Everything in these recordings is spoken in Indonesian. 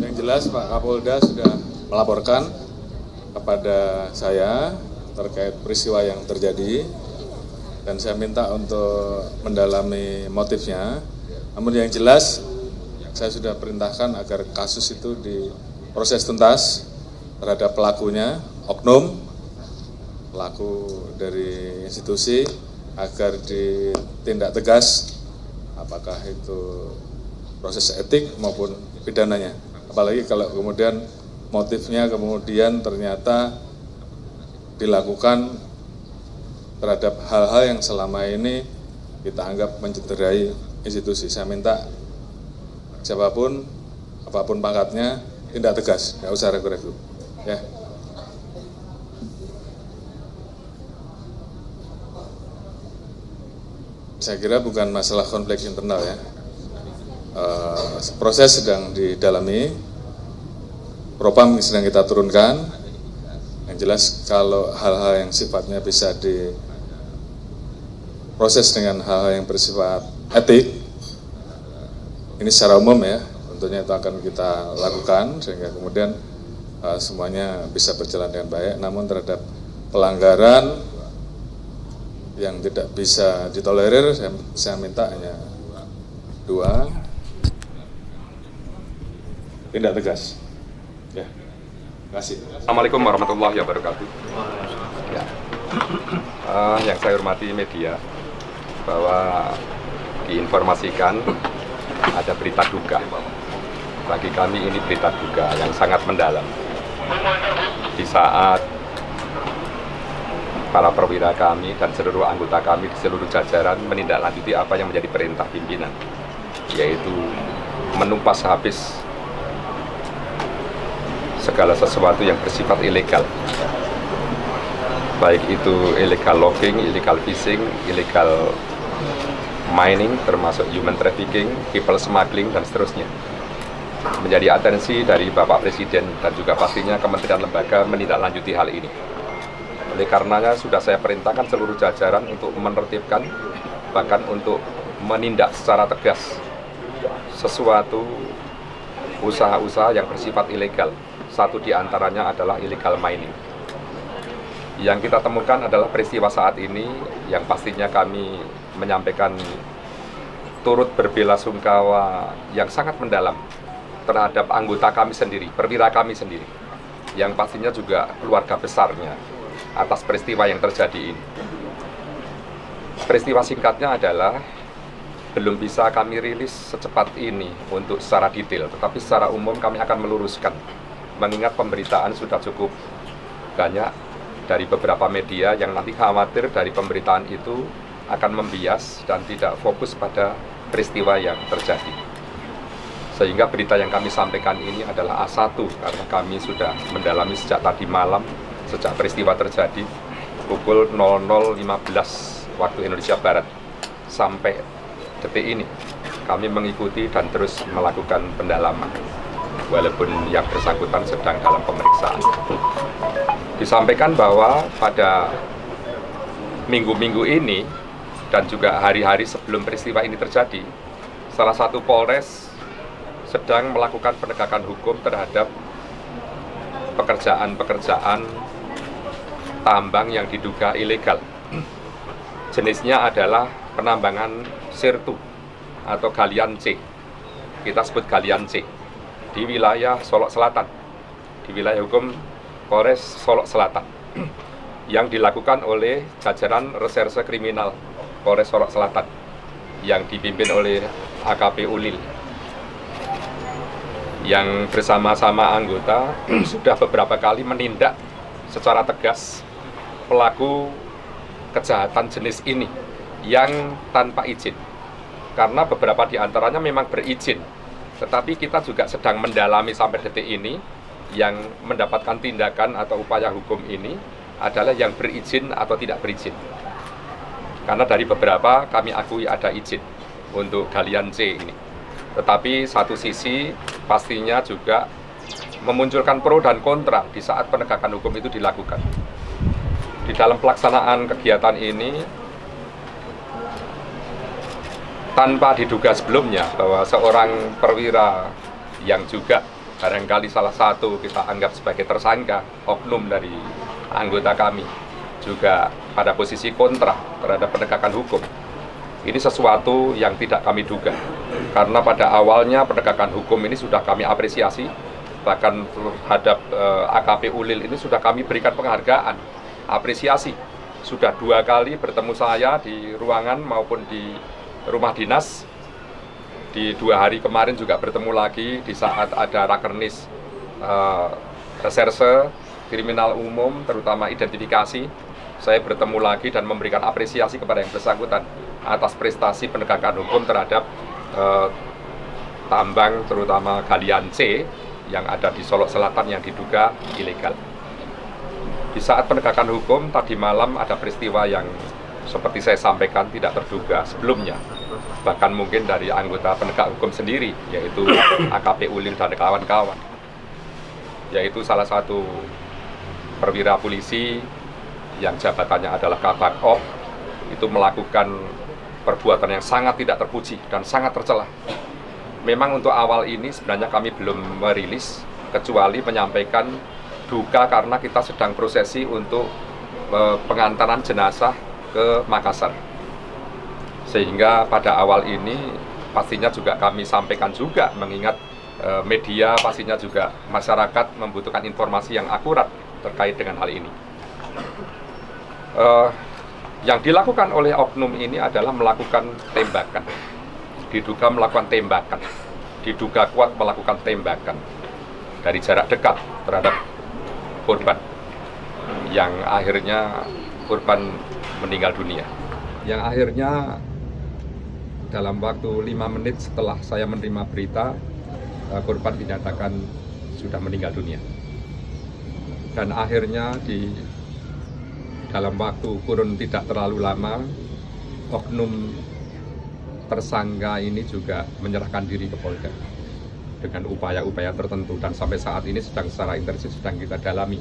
Yang jelas Pak Kapolda sudah melaporkan kepada saya terkait peristiwa yang terjadi dan saya minta untuk mendalami motifnya. Namun yang jelas saya sudah perintahkan agar kasus itu diproses tuntas terhadap pelakunya, oknum, pelaku dari institusi, agar ditindak tegas apakah itu proses etik maupun pidananya. Apalagi kalau kemudian motifnya kemudian ternyata dilakukan terhadap hal-hal yang selama ini kita anggap mencederai institusi. Saya minta siapapun, apapun pangkatnya, tindak tegas, nggak usah ragu-ragu. Ya. Saya kira bukan masalah konflik internal ya. Proses sedang didalami, propam sedang kita turunkan. Yang jelas kalau hal-hal yang sifatnya bisa diproses dengan hal-hal yang bersifat etik, ini secara umum ya, tentunya itu akan kita lakukan sehingga kemudian semuanya bisa berjalan dengan baik. Namun terhadap pelanggaran yang tidak bisa ditolerir, saya minta hanya 2, tindak tegas. Ya, terima kasih. Assalamualaikum warahmatullahi wabarakatuh. Ya. Yang saya hormati media, bahwa diinformasikan ada berita duka. Bagi kami ini berita duka yang sangat mendalam. Di saat para perwira kami dan seluruh anggota kami di seluruh jajaran menindaklanjuti apa yang menjadi perintah pimpinan, yaitu menumpas habis segala sesuatu yang bersifat ilegal, baik itu illegal logging, illegal fishing, illegal mining, termasuk human trafficking, people smuggling, dan seterusnya. Menjadi atensi dari Bapak Presiden dan juga pastinya kementerian lembaga menindaklanjuti hal ini. Oleh karenanya sudah saya perintahkan seluruh jajaran untuk menertibkan, bahkan untuk menindak secara tegas sesuatu usaha-usaha yang bersifat ilegal. Satu di antaranya adalah illegal mining. Yang kita temukan adalah peristiwa saat ini yang pastinya kami menyampaikan turut berbelasungkawa yang sangat mendalam terhadap anggota kami sendiri, perwira kami sendiri, yang pastinya juga keluarga besarnya atas peristiwa yang terjadi ini. Peristiwa singkatnya adalah belum bisa kami rilis secepat ini untuk secara detail, tetapi secara umum kami akan meluruskan, mengingat pemberitaan sudah cukup banyak dari beberapa media yang nanti khawatir dari pemberitaan itu akan membias dan tidak fokus pada peristiwa yang terjadi. Sehingga berita yang kami sampaikan ini adalah A1, karena kami sudah mendalami sejak tadi malam, sejak peristiwa terjadi pukul 00.15 waktu Indonesia Barat sampai detik ini kami mengikuti dan terus melakukan pendalaman walaupun yang bersangkutan sedang dalam pemeriksaan. Disampaikan bahwa pada minggu-minggu ini dan juga hari-hari sebelum peristiwa ini terjadi, salah satu Polres sedang melakukan penegakan hukum terhadap pekerjaan-pekerjaan tambang yang diduga ilegal. Jenisnya adalah penambangan sirtu atau galian C. Kita sebut galian C di wilayah Solok Selatan, di wilayah hukum Polres Solok Selatan, yang dilakukan oleh jajaran reserse kriminal Polres Solok Selatan yang dipimpin oleh AKP Ulil, yang bersama-sama anggota sudah beberapa kali menindak secara tegas pelaku kejahatan jenis ini yang tanpa izin. Karena beberapa di antaranya memang berizin, tetapi kita juga sedang mendalami sampai detik ini, yang mendapatkan tindakan atau upaya hukum ini adalah yang berizin atau tidak berizin. Karena dari beberapa kami akui ada izin untuk galian C ini. Tetapi satu sisi pastinya juga memunculkan pro dan kontra di saat penegakan hukum itu dilakukan. Di dalam pelaksanaan kegiatan ini, tanpa diduga sebelumnya bahwa seorang perwira yang juga barangkali salah satu kita anggap sebagai tersangka, oknum dari anggota kami, juga pada posisi kontra terhadap penegakan hukum. Ini sesuatu yang tidak kami duga, karena pada awalnya penegakan hukum ini sudah kami apresiasi, bahkan terhadap AKP Ulil ini sudah kami berikan penghargaan, apresiasi. Sudah 2 kali bertemu saya di ruangan maupun di rumah dinas. Di 2 hari kemarin juga bertemu lagi di saat ada rakernis reserse kriminal umum, terutama identifikasi. Saya bertemu lagi dan memberikan apresiasi kepada yang bersangkutan atas prestasi penegakan hukum terhadap tambang, terutama galian C yang ada di Solok Selatan yang diduga ilegal. Di saat penegakan hukum tadi malam ada peristiwa yang seperti saya sampaikan tidak terduga sebelumnya, bahkan mungkin dari anggota penegak hukum sendiri, yaitu AKP Ulil dan kawan-kawan, yaitu salah satu perwira polisi yang jabatannya adalah Kabak Op, itu melakukan perbuatan yang sangat tidak terpuji dan sangat tercela. Memang untuk awal ini sebenarnya kami belum merilis, kecuali menyampaikan duka karena kita sedang prosesi untuk pengantaran jenazah ke Makassar. Sehingga pada awal ini pastinya juga kami sampaikan juga, mengingat media pastinya juga masyarakat membutuhkan informasi yang akurat terkait dengan hal ini. Yang dilakukan oleh oknum ini adalah melakukan tembakan, diduga melakukan tembakan, diduga kuat melakukan tembakan dari jarak dekat terhadap korban, yang akhirnya korban meninggal dunia. Yang akhirnya dalam waktu 5 menit setelah saya menerima berita, korban dinyatakan sudah meninggal dunia. Dan akhirnya di dalam waktu kurun tidak terlalu lama, oknum tersangka ini juga menyerahkan diri ke Polda dengan upaya-upaya tertentu, dan sampai saat ini secara intensif sedang kita dalami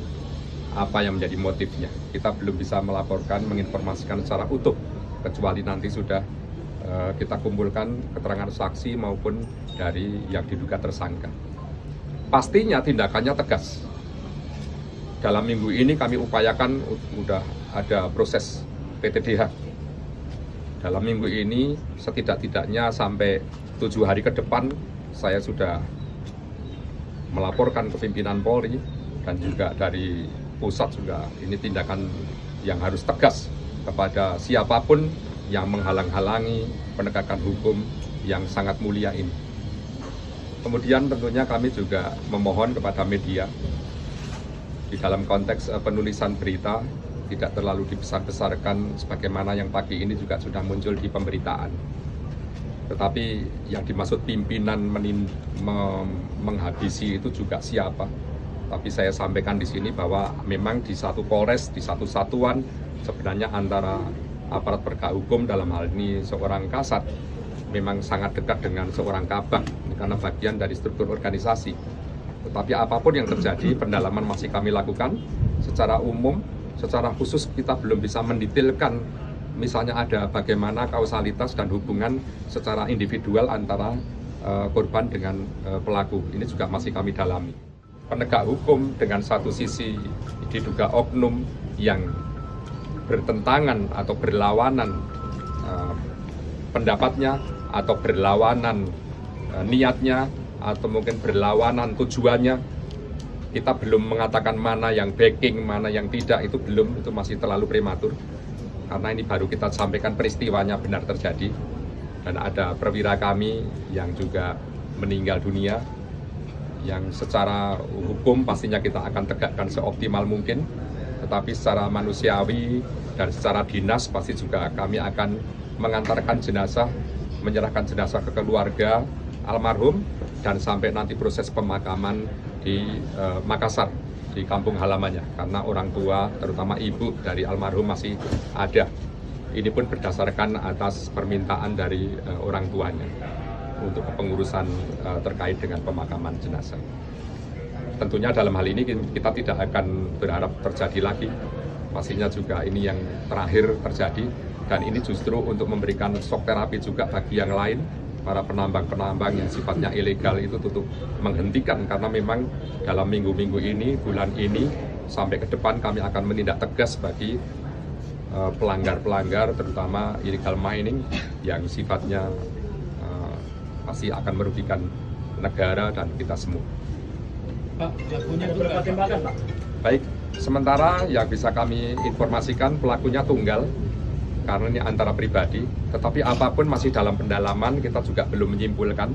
apa yang menjadi motifnya. Kita belum bisa melaporkan, menginformasikan secara utuh, kecuali nanti sudah kita kumpulkan keterangan saksi maupun dari yang diduga tersangka. Pastinya tindakannya tegas. Dalam minggu ini kami upayakan sudah ada proses PTDH. Dalam minggu ini setidak-tidaknya sampai 7 hari ke depan saya sudah melaporkan ke pimpinan Polri, dan juga dari pusat juga ini tindakan yang harus tegas kepada siapapun yang menghalang-halangi penegakan hukum yang sangat mulia ini. Kemudian tentunya kami juga memohon kepada media di dalam konteks penulisan berita tidak terlalu dibesar-besarkan sebagaimana yang pagi ini juga sudah muncul di pemberitaan. Tetapi yang dimaksud pimpinan menghabisi itu juga siapa? Tapi saya sampaikan di sini bahwa memang di satu polres, di satu satuan, sebenarnya antara aparat penegak hukum dalam hal ini seorang Kasat memang sangat dekat dengan seorang Kabak karena bagian dari struktur organisasi. Tetapi apapun yang terjadi, pendalaman masih kami lakukan secara umum. Secara khusus kita belum bisa mendetailkan, misalnya ada bagaimana kausalitas dan hubungan secara individual antara korban dengan pelaku. Ini juga masih kami dalami. Penegak hukum dengan satu sisi diduga oknum yang bertentangan atau berlawanan pendapatnya, atau berlawanan niatnya, atau mungkin berlawanan tujuannya. Kita belum mengatakan mana yang backing, mana yang tidak, itu belum, itu masih terlalu prematur. Karena ini baru kita sampaikan peristiwanya benar terjadi. Dan ada perwira kami yang juga meninggal dunia, yang secara hukum pastinya kita akan tegakkan seoptimal mungkin. Tetapi secara manusiawi dan secara dinas pasti juga kami akan mengantarkan jenazah, menyerahkan jenazah ke keluarga almarhum, dan sampai nanti proses pemakaman di Makassar, di kampung halamannya, karena orang tua terutama ibu dari almarhum masih ada. Ini pun berdasarkan atas permintaan dari orang tuanya untuk kepengurusan terkait dengan pemakaman jenazah. Tentunya dalam hal ini kita tidak akan berharap terjadi lagi, pastinya juga ini yang terakhir terjadi, dan ini justru untuk memberikan shock terapi juga bagi yang lain, para penambang-penambang yang sifatnya ilegal itu tutup menghentikan, karena memang dalam minggu-minggu ini, bulan ini, sampai ke depan kami akan menindak tegas bagi pelanggar-pelanggar, terutama illegal mining yang sifatnya pasti akan merugikan negara dan kita semua. Pak, pelakunya berapa tembakan, Pak? Baik, sementara yang bisa kami informasikan pelakunya tunggal, karena ini antara pribadi, tetapi apapun masih dalam pendalaman, kita juga belum menyimpulkan.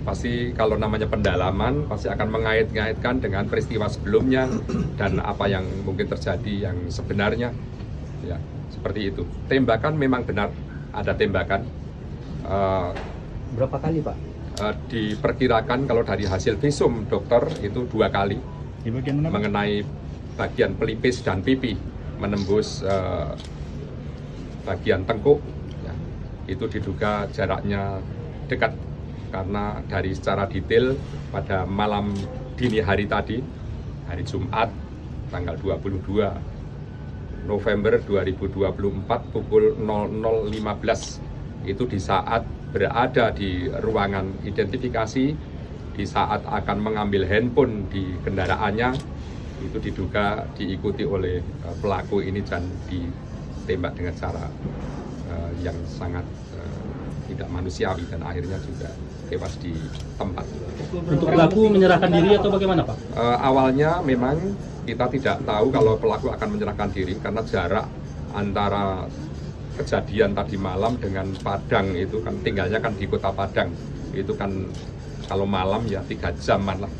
Pasti kalau namanya pendalaman, pasti akan mengait-ngaitkan dengan peristiwa sebelumnya dan apa yang mungkin terjadi yang sebenarnya. Ya, seperti itu. Tembakan memang benar, ada tembakan. Berapa kali, Pak? Diperkirakan kalau dari hasil visum dokter itu 2 kali. Di bagian mana, Pak? Mengenai bagian pelipis dan pipi, menembus bagian tengkuk, ya, itu diduga jaraknya dekat, karena dari secara detail pada malam dini hari tadi, hari Jumat tanggal 22 November 2024 pukul 00.15, itu di saat berada di ruangan identifikasi, di saat akan mengambil handphone di kendaraannya, itu diduga diikuti oleh pelaku ini dan ditembak dengan cara yang sangat tidak manusiawi dan akhirnya juga tewas di tempat. Untuk pelaku menyerahkan diri atau bagaimana, Pak? Awalnya memang kita tidak tahu kalau pelaku akan menyerahkan diri, karena jarak antara kejadian tadi malam dengan Padang itu kan, tinggalnya kan di kota Padang, itu kan kalau malam ya 3 jaman lah.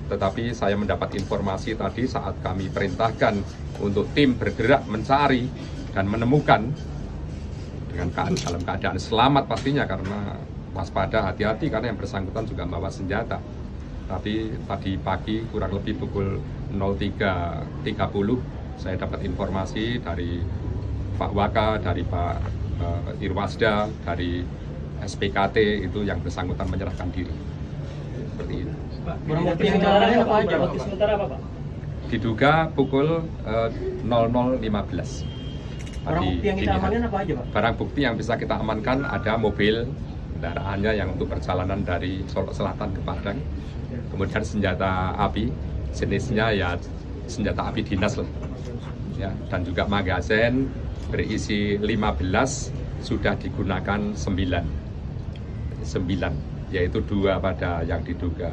Tetapi saya mendapat informasi tadi saat kami perintahkan untuk tim bergerak mencari dan menemukan dengan dalam keadaan selamat pastinya, karena waspada, hati-hati, karena yang bersangkutan juga membawa senjata. Tapi tadi pagi kurang lebih pukul 03.30 saya dapat informasi dari Pak Waka, dari Pak Irwasda, dari SPKT itu yang bersangkutan menyerahkan diri. Seperti itu. Barang bukti yang diamankan apa aja, Pak? Sementara apa, Pak? Diduga pukul 00.15. Barang bukti yang kita amankan apa aja, Pak? Barang bukti yang bisa kita amankan ada mobil kendaraannya yang untuk perjalanan dari Solo Selatan ke Padang, kemudian senjata api, jenisnya ya senjata api dinas lah, ya, dan juga magazen berisi 15, sudah digunakan 9, yaitu 2 pada yang diduga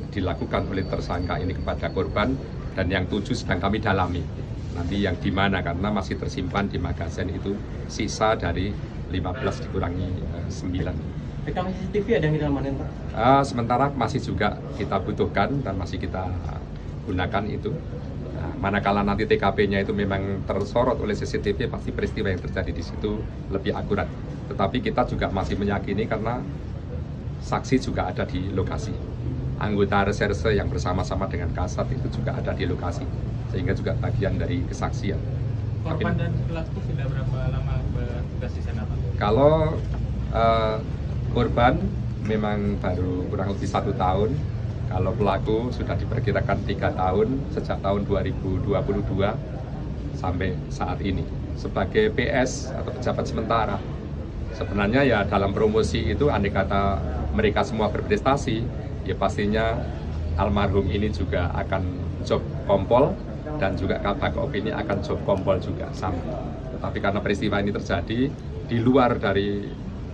dilakukan oleh tersangka ini kepada korban, dan yang 7 sedang kami dalami. Nanti yang di mana, karena masih tersimpan di magazen itu sisa dari 15 dikurangi 9. Rekaman CCTV ada yang kita amankan, Pak? Sementara masih juga kita butuhkan dan masih kita gunakan itu. Nah, manakala nanti TKP-nya itu memang tersorot oleh CCTV, pasti peristiwa yang terjadi di situ lebih akurat. Tetapi kita juga masih meyakini karena saksi juga ada di lokasi. Anggota reserse yang bersama-sama dengan Kasat itu juga ada di lokasi, sehingga juga bagian dari kesaksian. Korban dan pelaku sudah berapa lama bertugas di sana, Pak? Kalau korban memang baru kurang lebih 1 tahun, kalau pelaku sudah diperkirakan 3 tahun sejak tahun 2022 sampai saat ini. Sebagai PS atau pejabat sementara, sebenarnya ya dalam promosi itu andai kata mereka semua berprestasi, ya pastinya almarhum ini juga akan job kompol dan juga Kabak ini akan job kompol juga sama. Tetapi karena peristiwa ini terjadi di luar dari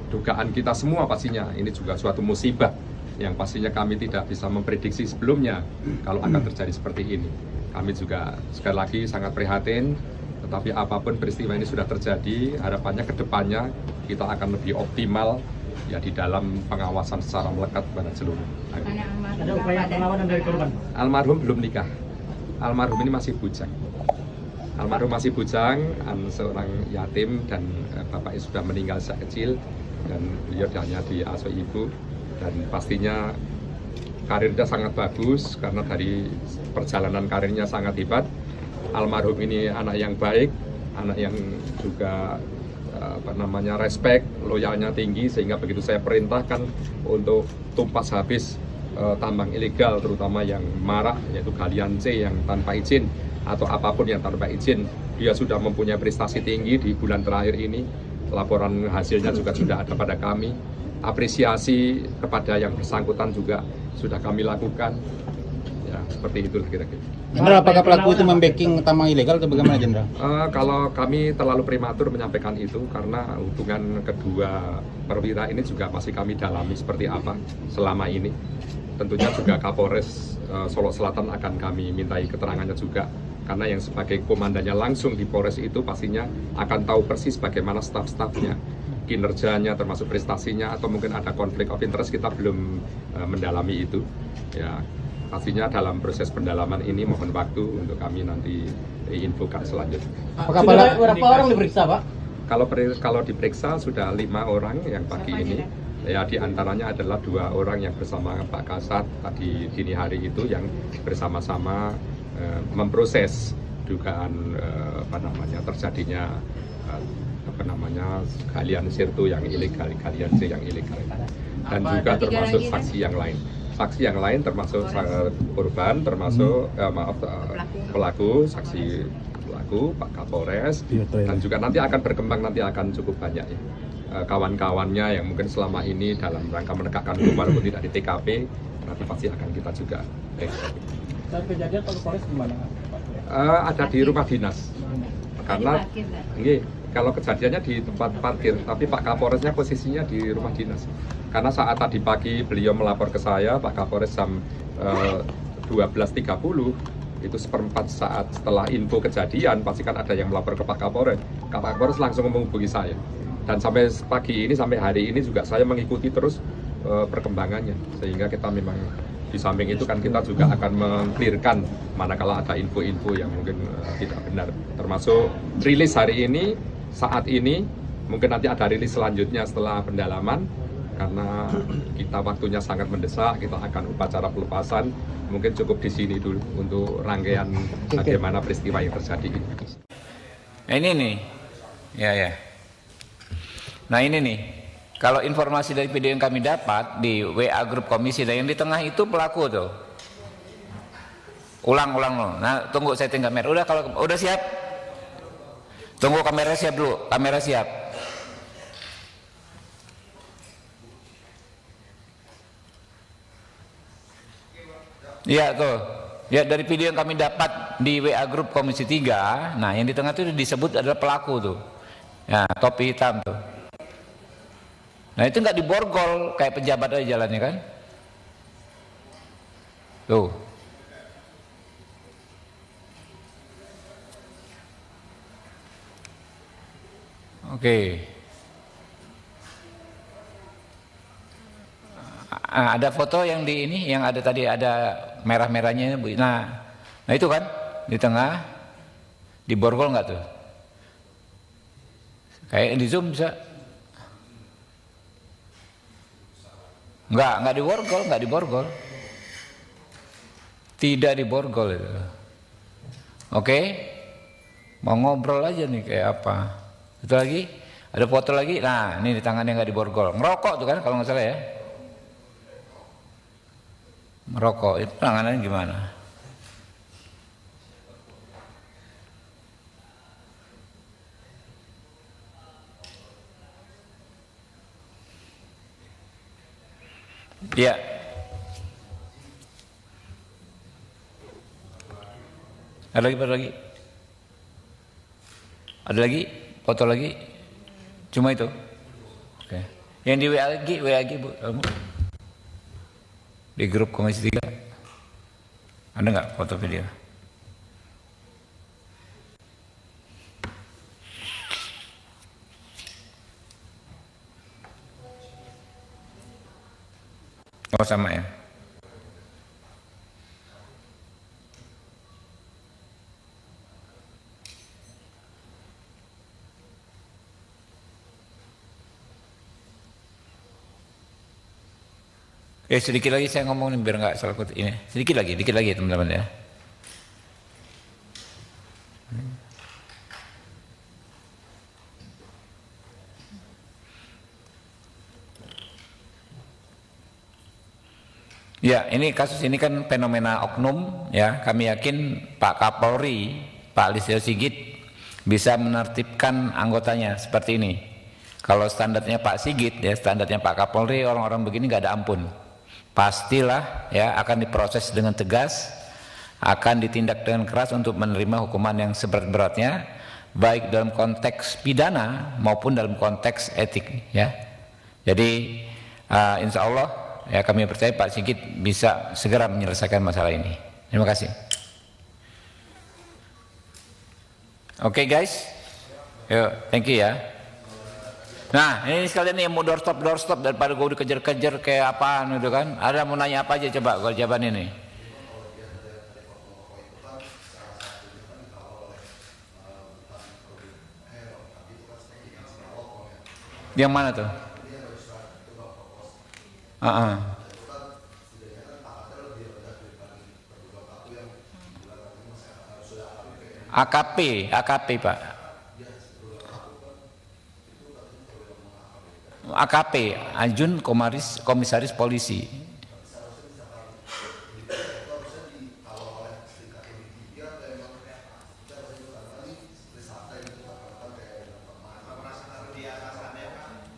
dugaan kita semua, pastinya ini juga suatu musibah yang pastinya kami tidak bisa memprediksi sebelumnya kalau akan terjadi seperti ini. Kami juga sekali lagi sangat prihatin, tetapi apapun peristiwa ini sudah terjadi, harapannya ke depannya kita akan lebih optimal ya di dalam pengawasan secara melekat pada seluruh. Ada upaya perlawanan dari korban? Almarhum belum nikah. Almarhum ini masih bujang. Almarhum masih bujang, seorang yatim, dan bapaknya sudah meninggal sejak kecil, dan beliau hanya diasuh ibu, dan pastinya karirnya sangat bagus karena dari perjalanan karirnya sangat hebat. Almarhum ini anak yang baik, anak yang juga respect, loyalnya tinggi, sehingga begitu saya perintahkan untuk tumpas habis tambang ilegal, terutama yang marak, yaitu galian C yang tanpa izin atau apapun yang tanpa izin, dia sudah mempunyai prestasi tinggi di bulan terakhir ini. Laporan hasilnya juga sudah ada pada kami. apresiasi kepada yang bersangkutan juga sudah kami lakukan. Ya, seperti itu kira-kira. Jenderal, apakah pelaku itu membacking tambang ilegal atau bagaimana, Jenderal? Kalau kami terlalu prematur menyampaikan itu karena hubungan kedua perwira ini juga masih kami dalami seperti apa selama ini. Tentunya juga Kapolres Solo Selatan akan kami mintai keterangannya juga, karena yang sebagai komandannya langsung di Polres itu pastinya akan tahu persis bagaimana staf-stafnya, kinerjanya termasuk prestasinya, atau mungkin ada konflik of interest, kita belum mendalami itu. Ya, pastinya dalam proses pendalaman ini mohon waktu untuk kami nanti infokan selanjutnya. Sudah berapa orang diperiksa, Pak? Kalau diperiksa sudah 5 orang yang pagi ini. Ya, di antaranya adalah 2 orang yang bersama Pak Kasat tadi dini hari itu yang bersama-sama memproses dugaan terjadinya galian sirtu yang ilegal, galian C yang ilegal. Dan juga termasuk saksi yang lain. Saksi yang lain termasuk korban, termasuk pelaku, saksi pelaku, Pak Kapolres, dan juga nanti akan berkembang, nanti akan cukup banyak ya. Kawan-kawannya yang mungkin selama ini dalam rangka menegakkan hukum walaupun tidak di TKP, nanti pasti akan kita juga Saat kejadian Pak Kapolres di mana? ada di rumah dinas. Karena kalau kejadiannya di tempat parkir, tapi Pak Kapolresnya posisinya di rumah dinas. Karena saat tadi pagi beliau melapor ke saya, Pak Kapolres jam 12.30, itu seperempat saat setelah info kejadian, pasti kan ada yang melapor ke Pak Kapolres. Pak Kapolres langsung menghubungi saya. Dan sampai pagi ini, sampai hari ini juga saya mengikuti terus perkembangannya. Sehingga kita memang di samping itu kan kita juga akan meng-clearkan manakala ada info-info yang mungkin tidak benar. Termasuk rilis hari ini, saat ini, mungkin nanti ada rilis selanjutnya setelah pendalaman. Karena kita waktunya sangat mendesak, kita akan upacara pelepasan. Mungkin cukup di sini dulu untuk rangkaian bagaimana peristiwa yang terjadi ini. Ini nih, ya. Nah ini nih, kalau informasi dari video yang kami dapat di WA grup komisi, dan yang di tengah itu pelaku tuh. Ulang loh. Nah tunggu, saya tinggal kamera. Kalau udah siap, tunggu kamera siap dulu. Kamera siap. Iya tuh. Ya, dari video yang kami dapat di WA grup komisi 3, nah yang di tengah itu disebut adalah pelaku tuh. Ya, topi hitam tuh. Nah itu nggak diborgol kayak pejabat aja jalannya kan? Tuh. Oke. Ada foto yang di ini, yang ada tadi ada merah-merahnya. Nah itu kan di tengah, diborgol nggak tuh? Kayak di zoom bisa? Nggak diborgol. Tidak diborgol itu. Oke? Mau ngobrol aja nih kayak apa? Itu lagi, ada foto lagi. Nah, ini di tangannya nggak diborgol. Ngerokok tuh kan kalau nggak salah ya. Merokok itu tangannya gimana? Ya. Ada lagi? Ada lagi? Foto lagi? Cuma itu? Oke. Yang di WA lagi Bu, kamu? Di grup komisi 3 ada nggak foto video? Oh sama ya. Sedikit lagi saya ngomong nih biar nggak salah kutip ini. Dikit lagi teman-teman ya. Ya, ini kasus ini kan fenomena oknum ya. Kami yakin Pak Kapolri, Pak Listio Sigit bisa menertibkan anggotanya seperti ini. Kalau standarnya Pak Sigit, ya standarnya Pak Kapolri, orang-orang begini nggak ada ampun. Pastilah ya akan diproses dengan tegas, akan ditindak dengan keras untuk menerima hukuman yang seberat-beratnya, baik dalam konteks pidana maupun dalam konteks etik. Ya, jadi insya Allah ya kami percaya Pak Sigit bisa segera menyelesaikan masalah ini. Terima kasih. Oke guys, yuk, thank you ya. Nah ini sekalian nih yang mau doorstop daripada gue dikejar-kejar kayak apaan gitu kan. Ada mau nanya apa aja coba kalau jawaban ini. Yang mana tuh? AKP Pak. AKP, Ajun Komisaris Polisi.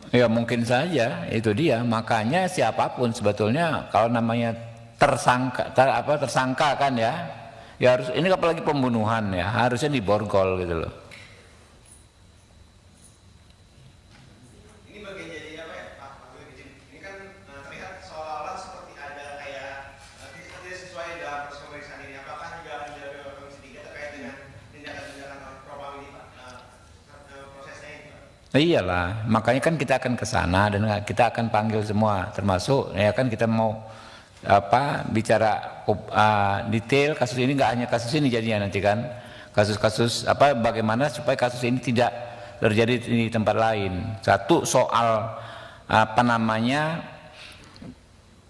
Ya mungkin saja, itu dia. Makanya siapapun sebetulnya kalau namanya tersangka kan ya harus, ini apalagi pembunuhan ya, harusnya diborgol gitu loh. Ini bagian jadi apa ya Pak? Ini kan terlihat seolah-olah seperti ada kayak tidak sesuai dalam proses pemeriksaan ini. Apakah juga akan dijalankan oleh Komisi 3 terkait dengan tindakan-tindakan propam ini Pak? Prosesnya ini Pak? Iyalah, makanya kan kita akan ke sana dan kita akan panggil semua, termasuk ya kan kita mau bicara detail kasus ini, nggak hanya kasus ini jadinya nanti kan kasus-kasus bagaimana supaya kasus ini tidak terjadi di tempat lain. Satu soal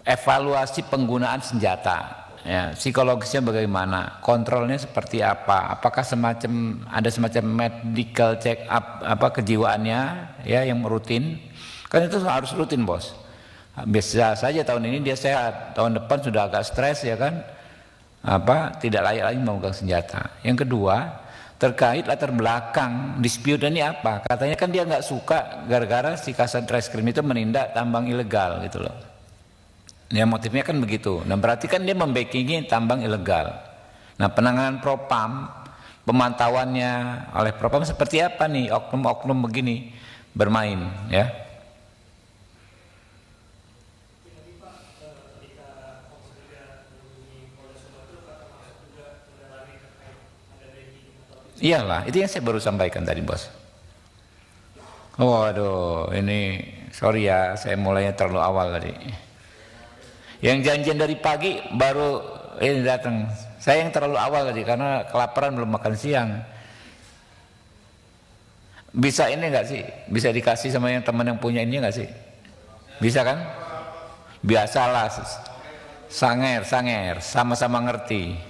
evaluasi penggunaan senjata ya, psikologisnya bagaimana, kontrolnya seperti apa, apakah ada semacam medical check up kejiwaannya ya yang rutin, kan itu harus rutin bos. Biasa saja tahun ini dia sehat, tahun depan sudah agak stres ya kan, tidak layak lagi memegang senjata. Yang kedua terkait latar belakang dispute ini apa, katanya kan dia nggak suka gara-gara si Kasat Reskrim itu menindak tambang ilegal gitu loh. Ya motifnya kan begitu. Nah berarti kan dia membackingi tambang ilegal. Nah penanganan propam, pemantauannya oleh propam seperti apa nih, oknum-oknum begini bermain ya. Iyalah, itu yang saya baru sampaikan tadi bos. Waduh, ini sorry ya, saya mulainya terlalu awal tadi. Yang janjian dari pagi baru ini datang. Saya yang terlalu awal tadi karena kelaparan belum makan siang. Bisa ini enggak sih? Bisa dikasih sama yang teman yang punya ini enggak sih? Bisa kan? Biasalah. Sanger, sama-sama ngerti.